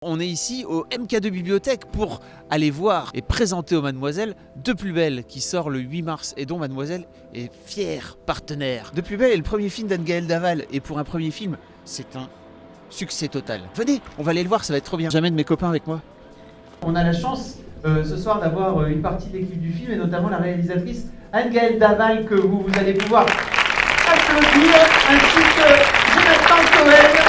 on est ici au MK2 Bibliothèque pour aller voir et présenter aux Mademoiselles De Plus Belle qui sort le 8 mars et dont Mademoiselle est fière partenaire. De Plus Belle est le premier film d'Anne-Gaëlle Daval et pour un premier film, c'est un succès total. Venez, on va aller le voir, ça va être trop bien. J'amène mes copains avec moi. On a la chance ce soir d'avoir une partie de l'équipe du film et notamment la réalisatrice Anne-Gaëlle Daval que vous allez pouvoir applaudir, ainsi que Jonathan Cohen.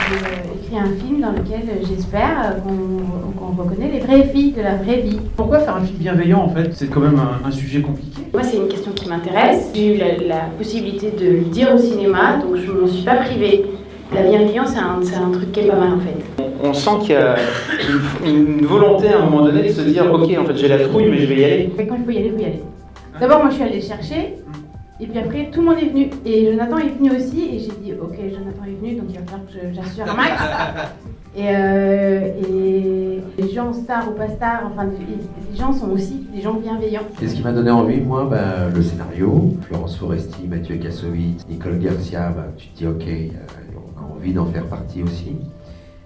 J'ai écrit un film dans lequel j'espère qu'on reconnaît les vraies filles de la vraie vie. Pourquoi faire un film bienveillant en fait? C'est quand même un sujet compliqué. Moi c'est une question qui m'intéresse. J'ai eu la possibilité de le dire au cinéma, donc je ne m'en suis pas privée. La bienveillance c'est un truc qui est pas mal en fait. On sent qu'il y a une volonté à un moment donné de se dire ok en fait j'ai la trouille mais je vais y aller. Quand il faut y aller, il faut y aller. D'abord moi je suis allée le chercher. Et puis après, tout le monde est venu. Et Jonathan est venu aussi. Et j'ai dit, ok, Jonathan est venu, donc il va falloir que j'assure un max. Et les gens, stars ou pas stars, enfin, les gens sont aussi des gens bienveillants. Et ce qui m'a donné envie, moi, le scénario, Florence Foresti, Mathieu Kassovitz, Nicole Garcia, tu te dis, ok, on a envie d'en faire partie aussi.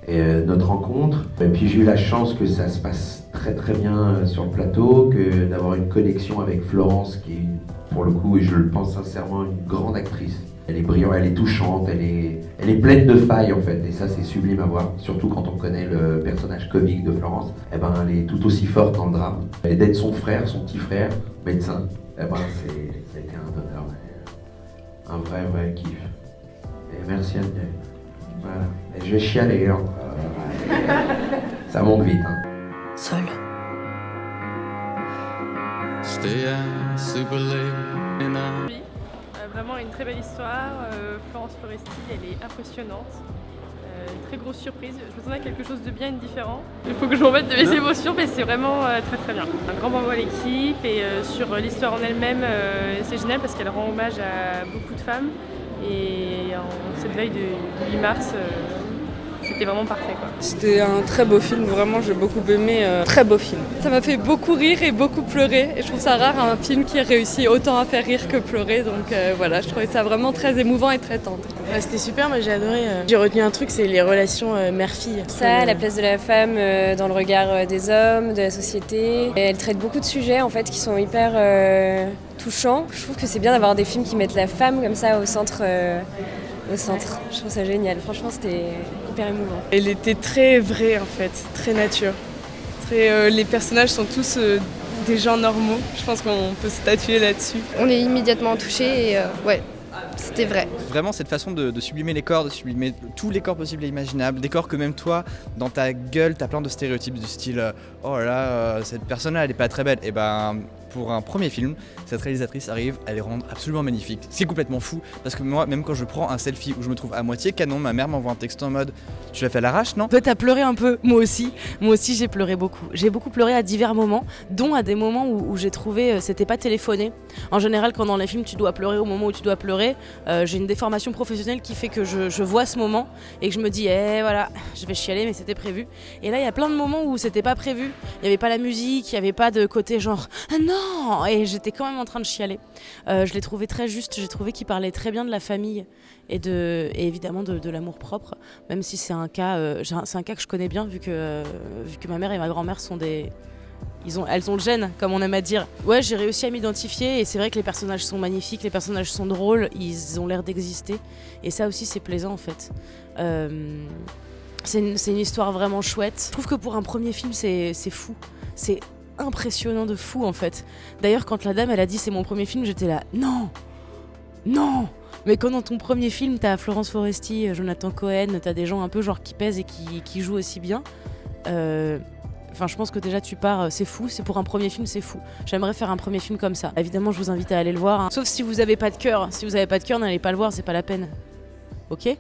Et notre rencontre, et puis j'ai eu la chance que ça se passe très très bien sur le plateau, que d'avoir une connexion avec Florence qui est pour le coup, et je le pense sincèrement, une grande actrice. Elle est brillante, elle est touchante, elle est pleine de failles en fait, et ça c'est sublime à voir, surtout quand on connaît le personnage comique de Florence. Eh ben, elle est tout aussi forte dans le drame. Et d'être son frère, son petit frère, médecin, eh ben, ça a été un honneur, un vrai kiff. Et merci Anne-Gaëlle. Voilà. Et je vais chialer, hein. Ça monte vite. Hein. Seul. Oui, vraiment une très belle histoire. Florence Foresti, elle est impressionnante. Une très grosse surprise. Je m'attendais à quelque chose de bien et de différent. Il faut que je me remette de mes émotions, mais c'est vraiment très très bien. Un grand bravo à l'équipe et sur l'histoire en elle-même, c'est génial parce qu'elle rend hommage à beaucoup de femmes. Et en cette veille du 8 mars, c'était vraiment parfait, quoi. C'était un très beau film, vraiment j'ai beaucoup aimé, très beau film. Ça m'a fait beaucoup rire et beaucoup pleurer et je trouve ça rare un film qui réussit autant à faire rire que pleurer, donc voilà, je trouvais ça vraiment très émouvant et très tendre. C'était super, moi j'ai adoré. J'ai retenu un truc, c'est les relations mère-fille. Ça, la place de la femme dans le regard des hommes, de la société. Et elle traite beaucoup de sujets en fait qui sont hyper touchants. Je trouve que c'est bien d'avoir des films qui mettent la femme comme ça au centre. Je trouve ça génial. Franchement, c'était hyper émouvant. Elle était très vraie en fait, très nature. Les personnages sont tous des gens normaux. Je pense qu'on peut statuer là-dessus. On est immédiatement touchés et ouais, c'était vrai. Vraiment cette façon de sublimer les corps, de sublimer tous les corps possibles et imaginables, des corps que même toi, dans ta gueule, t'as plein de stéréotypes du style oh là là, cette personne-là elle est pas très belle. Et ben pour un premier film, cette réalisatrice arrive à les rendre absolument magnifiques. C'est complètement fou parce que moi, même quand je prends un selfie où je me trouve à moitié canon, ma mère m'envoie un texte en mode tu l'as fait à l'arrache, non? En fait, t'as pleuré un peu, moi aussi. Moi aussi, j'ai pleuré beaucoup. J'ai beaucoup pleuré à divers moments, dont à des moments où j'ai trouvé c'était pas téléphoné. En général, quand dans les films tu dois pleurer au moment où tu dois pleurer, j'ai une déformation professionnelle qui fait que je vois ce moment et que je me dis voilà, je vais chialer mais c'était prévu. Et là, il y a plein de moments où c'était pas prévu. Il y avait pas la musique, il y avait pas de côté genre ah non, et j'étais quand même en train de chialer. Je l'ai trouvé très juste, j'ai trouvé qu'il parlait très bien de la famille et évidemment de l'amour propre, même si c'est un cas que je connais bien vu que ma mère et ma grand-mère sont elles ont le gène, comme on aime à dire. Ouais, j'ai réussi à m'identifier et c'est vrai que les personnages sont magnifiques, les personnages sont drôles, ils ont l'air d'exister. Et ça aussi, c'est plaisant en fait. C'est une histoire vraiment chouette. Je trouve que pour un premier film, c'est fou. C'est impressionnant de fou en fait. D'ailleurs, quand la dame elle a dit c'est mon premier film, j'étais là non. Mais quand dans ton premier film, t'as Florence Foresti, Jonathan Cohen, t'as des gens un peu genre qui pèsent et qui jouent aussi bien. Enfin, je pense que déjà tu pars, c'est fou, c'est pour un premier film, c'est fou. J'aimerais faire un premier film comme ça. Évidemment, je vous invite à aller le voir, hein. Sauf si vous avez pas de cœur. Si vous avez pas de cœur, n'allez pas le voir, c'est pas la peine. Ok ?